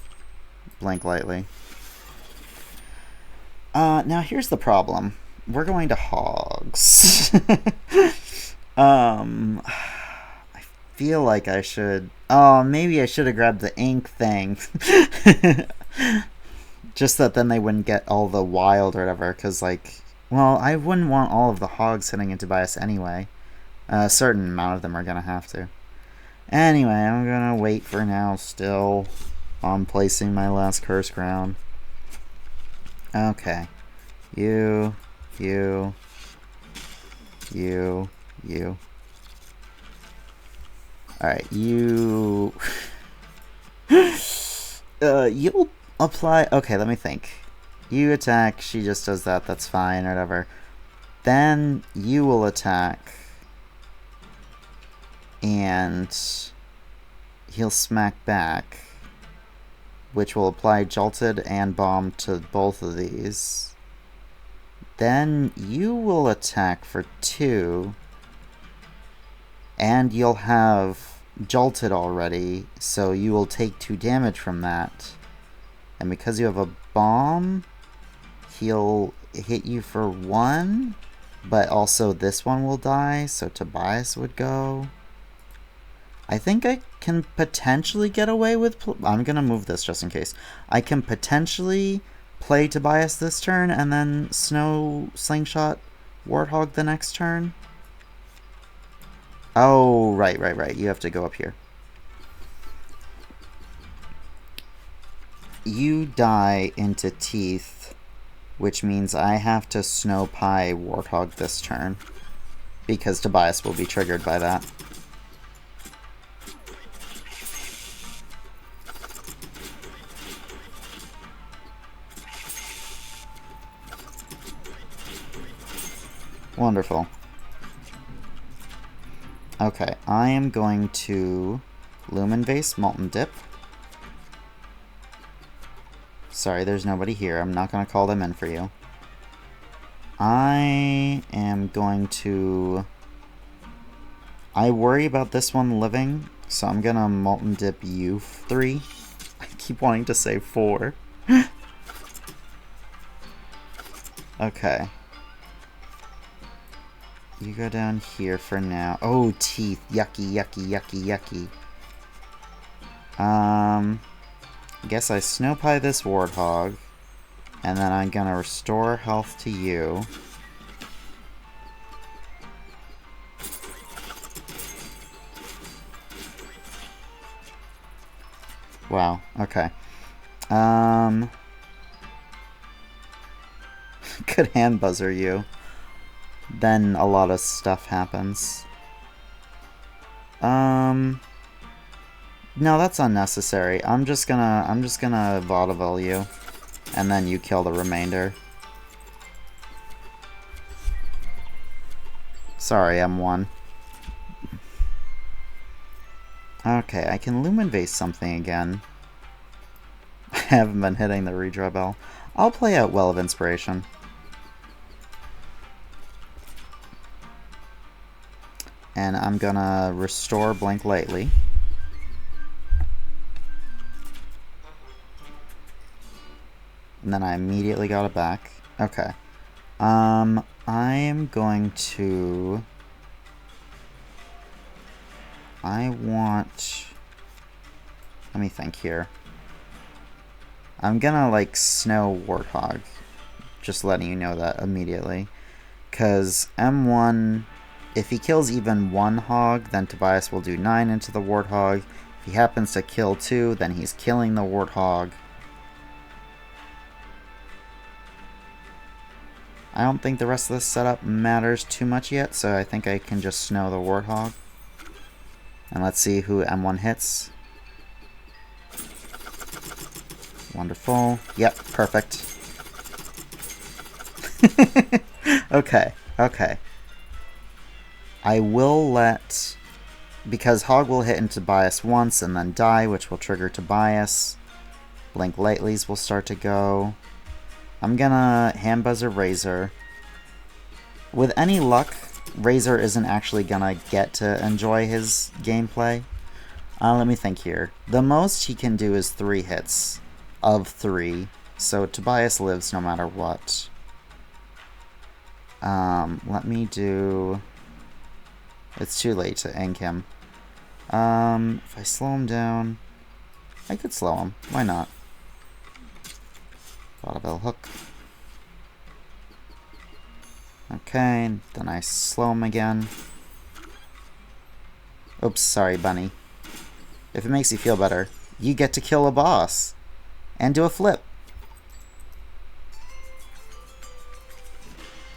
Blink Lightly. Now here's the problem. We're going to Hogs. I feel like I should... Oh, maybe I should have grabbed the ink thing. Just that then they wouldn't get all the wild or whatever, because, like... Well, I wouldn't want all of the Hogs hitting into Tobias anyway. A certain amount of them are going to have to. Anyway, I'm going to wait for now still on placing my last Curse Crown. Okay. You. Alright, you... you'll apply... Okay, let me think. You attack, she just does that, that's fine, or whatever. Then you will attack. And he'll smack back, which will apply Jolted and Bomb to both of these. Then you will attack for 2, and you'll have Jolted already, so you will take 2 damage from that. And because you have a bomb, he'll hit you for 1, but also this one will die, so Tobias would go. I think I can potentially get away with... I'm going to move this just in case. I can potentially play Tobias this turn and then Snow Slingshot Warthog the next turn. Oh, right. You have to go up here. You die into Teeth, which means I have to Snow Pie Warthog this turn, because Tobias will be triggered by that. Wonderful. Okay, I am going to Lumen Vase, Molten Dip. Sorry, there's nobody here. I'm not going to call them in for you. I am going to... I worry about this one living, so I'm going to Molten Dip you 3. I keep wanting to say 4. Okay. You go down here for now. Oh, Teeth. Yucky. I guess I Snow Pie this Warthog, and then I'm gonna restore health to you. Wow, okay. Could hand buzzer you. Then a lot of stuff happens. No, that's unnecessary. I'm just gonna vaudeville you, and then you kill the remainder. Sorry, M1. Okay, I can Lumen Vase something again. I haven't been hitting the redraw bell. I'll play out Well of Inspiration. And I'm gonna restore Blink Lightly. And then I immediately got it back. Okay. I am going to... Let me think here. I'm gonna, like, Snow Warthog. Just letting you know that immediately. Because M1... If he kills even one hog, then Tobias will do 9 into the Warthog. If he happens to kill 2, then he's killing the Warthog. I don't think the rest of this setup matters too much yet, so I think I can just Snow the Warthog. And let's see who M1 hits. Wonderful. Yep, perfect. Okay. I will let... Because Hog will hit into Tobias once and then die, which will trigger Tobias. Blink Lightlies will start to go. I'm gonna Hand Buzzer Razor. With any luck, Razor isn't actually gonna get to enjoy his gameplay. Let me think here. The most he can do is 3 hits of 3, so Tobias lives no matter what. Let me do... It's too late to ink him. If I slow him down... I could slow him. Why not? Vaudeville Hook. Okay, then I slow him again. Oops, sorry, bunny. If it makes you feel better, you get to kill a boss. And do a flip.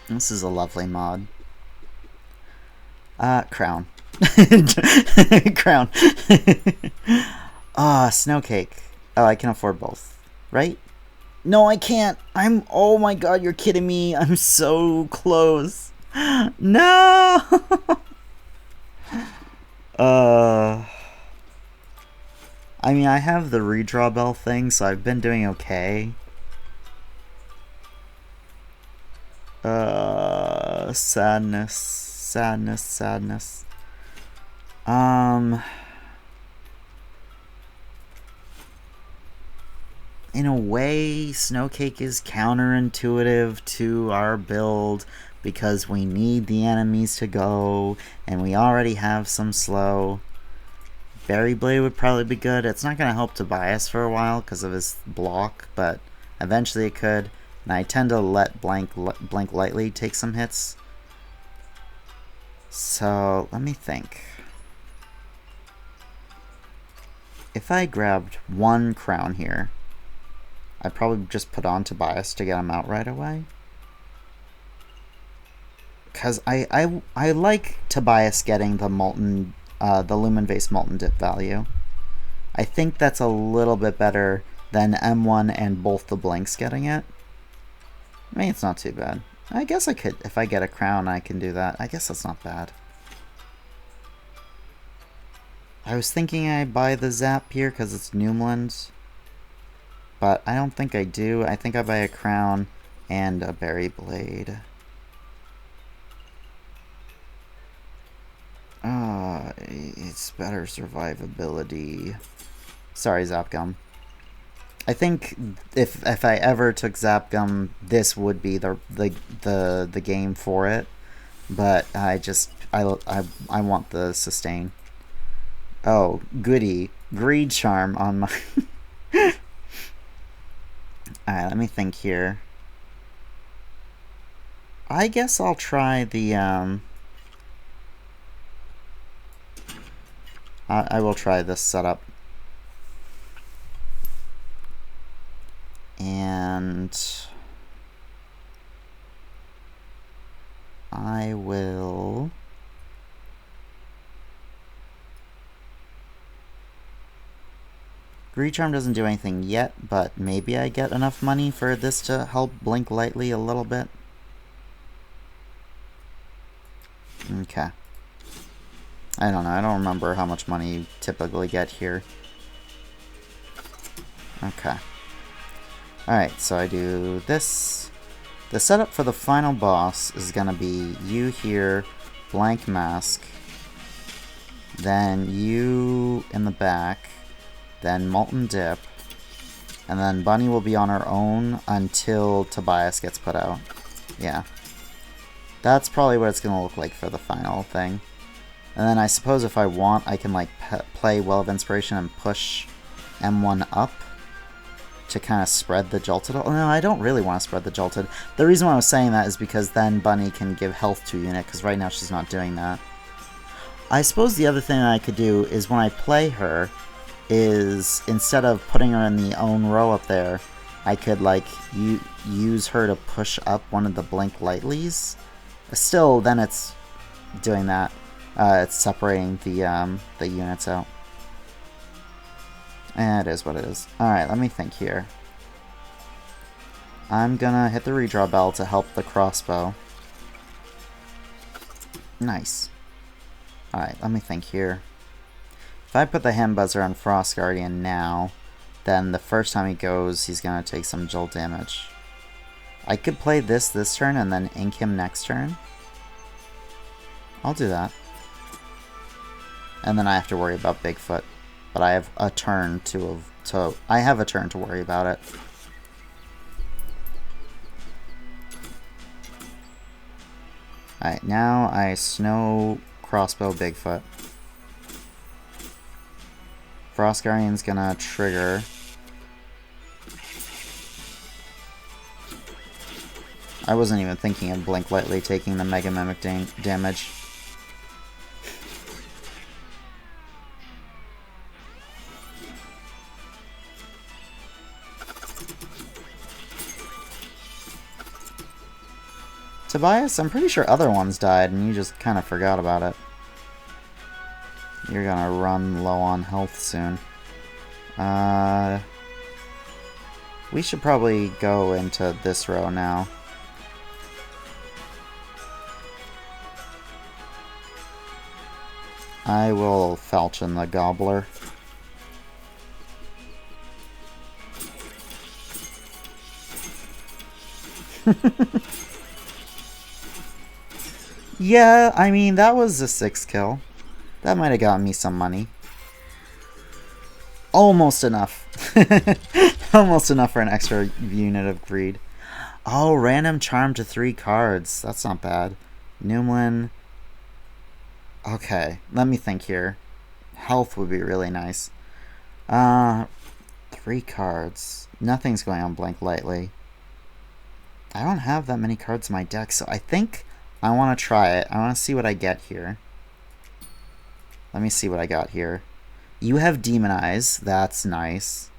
This is a lovely mod. Crown. Crown. Snowcake. Oh, I can afford both. Right? No, I can't. Oh my god, you're kidding me. I'm so close. No! I mean, I have the redraw bell thing, so I've been doing okay. Sadness. In a way, Snowcake is counterintuitive to our build because we need the enemies to go, and we already have some slow. Berry Blade would probably be good. It's not going to help Tobias for a while because of his block, but eventually it could. And I tend to let Blink Lightly take some hits. So, let me think. If I grabbed one crown here, I'd probably just put on Tobias to get him out right away. Because I like Tobias getting the molten, the Lumen Vase Molten Dip value. I think that's a little bit better than M1 and both the Blinks getting it. I mean, it's not too bad. I guess I could, if I get a crown, I can do that. I guess that's not bad. I was thinking I buy the Zap here because it's Noomland, but I don't think I do. I think I buy a crown and a Berry Blade. It's better survivability. Sorry, Zapgum. I think if I ever took Zapgum, this would be the game for it. But I want the sustain. Oh, goody. Greed Charm on my... Alright, let me think here. I guess I'll try the, I will try this setup. And I will... Greed Charm doesn't do anything yet, but maybe I get enough money for this to help Blink Lightly a little bit. Okay. I don't know. I don't remember how much money you typically get here. Okay. Alright, so I do this. The setup for the final boss is going to be you here, Blank Mask, then you in the back, then Molten Dip, and then Bunny will be on her own until Tobias gets put out. Yeah. That's probably what it's going to look like for the final thing. And then I suppose if I want, I can like play Well of Inspiration and push M1 up to kind of spread the Jolted. Oh, no, I don't really want to spread the Jolted. The reason why I was saying that is because then Bunny can give health to a unit, because right now she's not doing that. I suppose the other thing I could do is when I play her, is instead of putting her in the own row up there, I could like use her to push up one of the Blink Lightlies. Still, then it's doing that. It's separating the units out. And it is what it is. Alright, let me think here. I'm gonna hit the redraw bell to help the crossbow. Nice. Alright, let me think here. If I put the hand buzzer on Frost Guardian now, then the first time he goes, he's gonna take some jolt damage. I could play this turn and then ink him next turn. I'll do that. And then I have to worry about Bigfoot. But I have a turn I have a turn to worry about it. Alright, now I snow crossbow Bigfoot. Frost Guardian's gonna trigger. I wasn't even thinking of Blink Lightly taking the Mega Mimic damage. Tobias, I'm pretty sure other ones died and you just kind of forgot about it. You're gonna run low on health soon. We should probably go into this row now. I will falchion the Gobbler. Yeah, I mean, that was a 6 kill. That might have gotten me some money. Almost enough. Almost enough for an extra unit of greed. Oh, random charm to 3 cards. That's not bad. Noomlin. Okay, let me think here. health would be really nice. 3 cards. Nothing's going on Blink Lightly. I don't have that many cards in my deck, so I think I want to try it. I want to see what I get here. Let me see what I got here. You have Demonize. That's nice.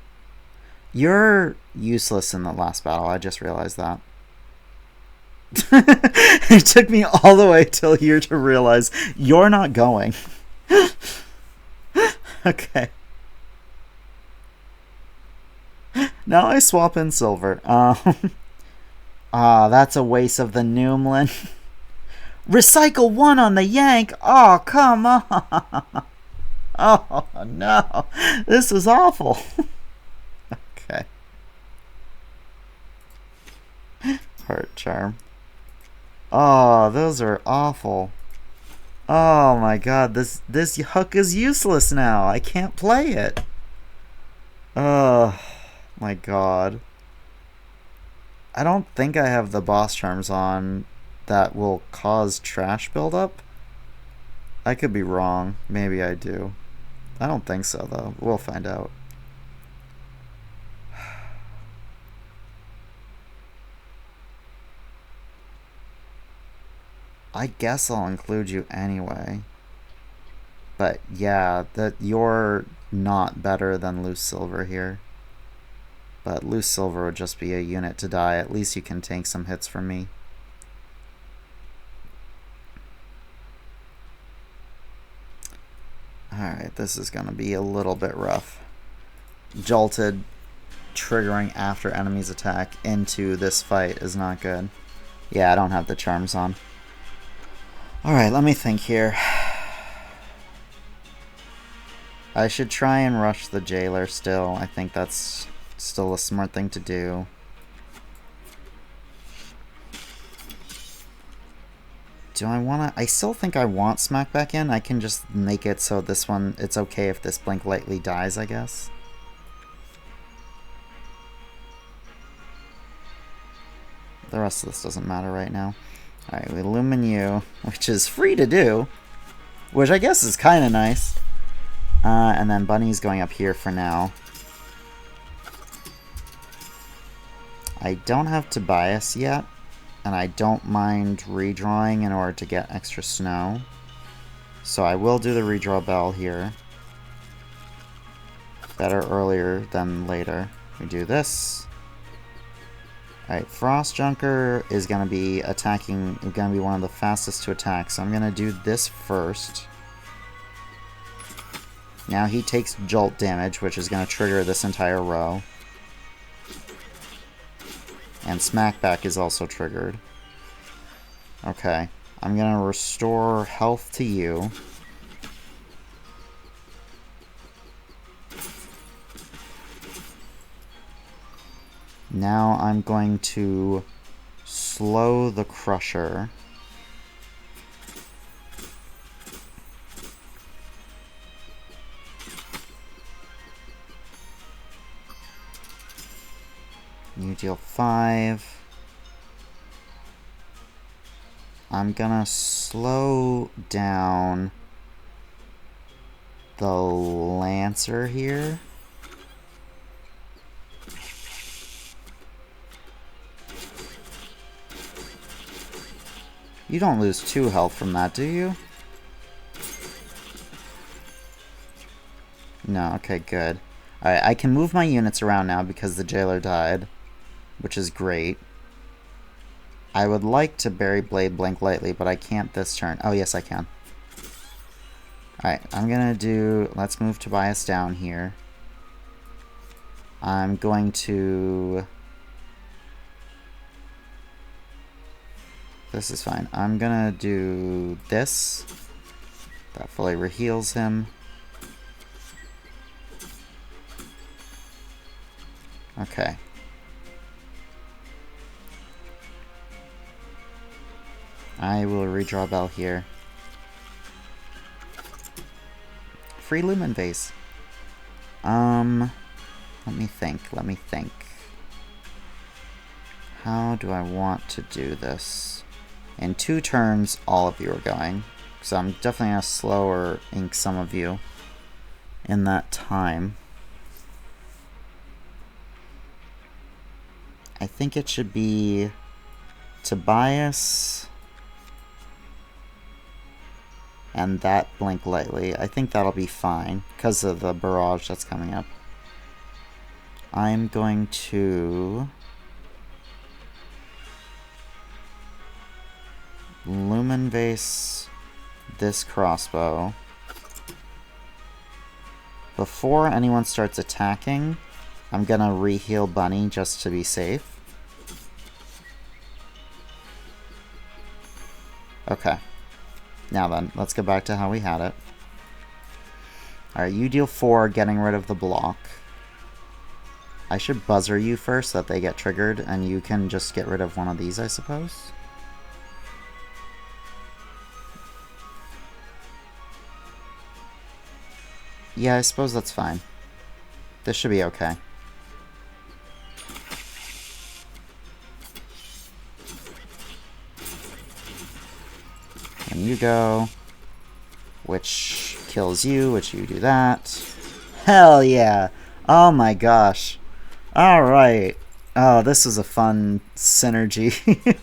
You're useless in the last battle. I just realized that. It took me all the way till here to realize you're not going. Okay. Now I swap in silver. That's a waste of the Noomlin. Recycle 1 on the Yank. Oh, come on. Oh, no. This is awful. Okay. Heart Charm. Oh, those are awful. Oh my god, this hook is useless now. I can't play it. Oh my god. I don't think I have the boss charms on that will cause trash buildup. I could be wrong. Maybe I do. I don't think so, though. We'll find out. I guess I'll include you anyway. But yeah, that you're not better than Loose Silver here. But Loose Silver would just be a unit to die. At least you can take some hits from me. Alright, this is going to be a little bit rough. Jolted, triggering after enemy's attack into this fight is not good. Yeah, I don't have the charms on. Alright, let me think here. I should try and rush the jailer still. I think that's still a smart thing to do. Do I want to... I still think I want Smack back in. I can just make it so this one... It's okay if this Blink Lightly dies, I guess. The rest of this doesn't matter right now. Alright, we Lumen you, which is free to do. Which I guess is kind of nice. And then Bunny's going up here for now. I don't have Tobias yet. And I don't mind redrawing in order to get extra snow. So I will do the redraw bell here. Better earlier than later. We do this. Alright, Frost Junker is going to be attacking, going to be one of the fastest to attack, so I'm going to do this first. Now he takes Jolt damage, which is going to trigger this entire row. And Smackback is also triggered. Okay, I'm going to restore health to you. Now I'm going to slow the Crusher. You deal 5. I'm gonna slow down the Lancer here. You don't lose 2 health from that, do you? No, okay, good. Alright, I can move my units around now because the jailer died, which is great. I would like to Berry Blade Blink Lightly, but I can't this turn. Oh, yes, I can. Alright, I'm gonna do... Let's move Tobias down here. I'm going to... This is fine. I'm gonna do this. That fully reheals him. Okay. I will redraw Bell here. Free Lumen Vase. Let me think. How do I want to do this? In 2 turns, all of you are going. So I'm definitely going to slower ink some of you. in that time. I think it should be Tobias and that blink lightly. I think that'll be fine because of the barrage that's coming up. I'm going to Lumen Vase this crossbow. Before anyone starts attacking, I'm gonna re-heal Bunny just to be safe. Okay. Now then, let's go back to how we had it. Alright, you deal 4, getting rid of the block. I should buzzer you first so that they get triggered, and you can just get rid of one of these, I suppose. Yeah, I suppose that's fine. This should be okay. And you go, which kills you, which you do that. Hell yeah! Oh my gosh. Alright. Oh, this is a fun synergy.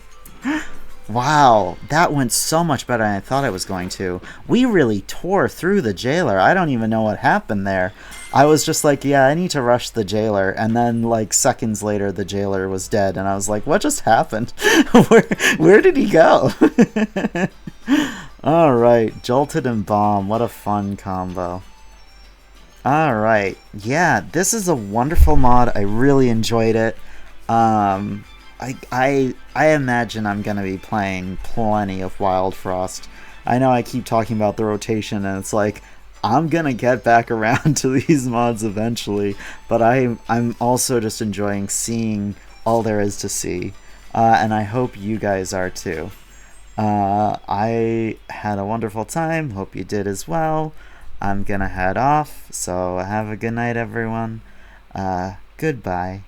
Wow, that went so much better than I thought it was going to. We really tore through the jailer. I don't even know what happened there. I was just like, yeah, I need to rush the jailer. And then, like, seconds later, the jailer was dead. And I was like, what just happened? where did he go? Alright, Jolted and Bomb. What a fun combo. Alright, yeah, this is a wonderful mod. I really enjoyed it. I imagine I'm going to be playing plenty of Wildfrost. I know I keep talking about the rotation, and it's like, I'm going to get back around to these mods eventually, but I'm also just enjoying seeing all there is to see, and I hope you guys are too. I had a wonderful time, hope you did as well. I'm going to head off, so have a good night, everyone. Goodbye.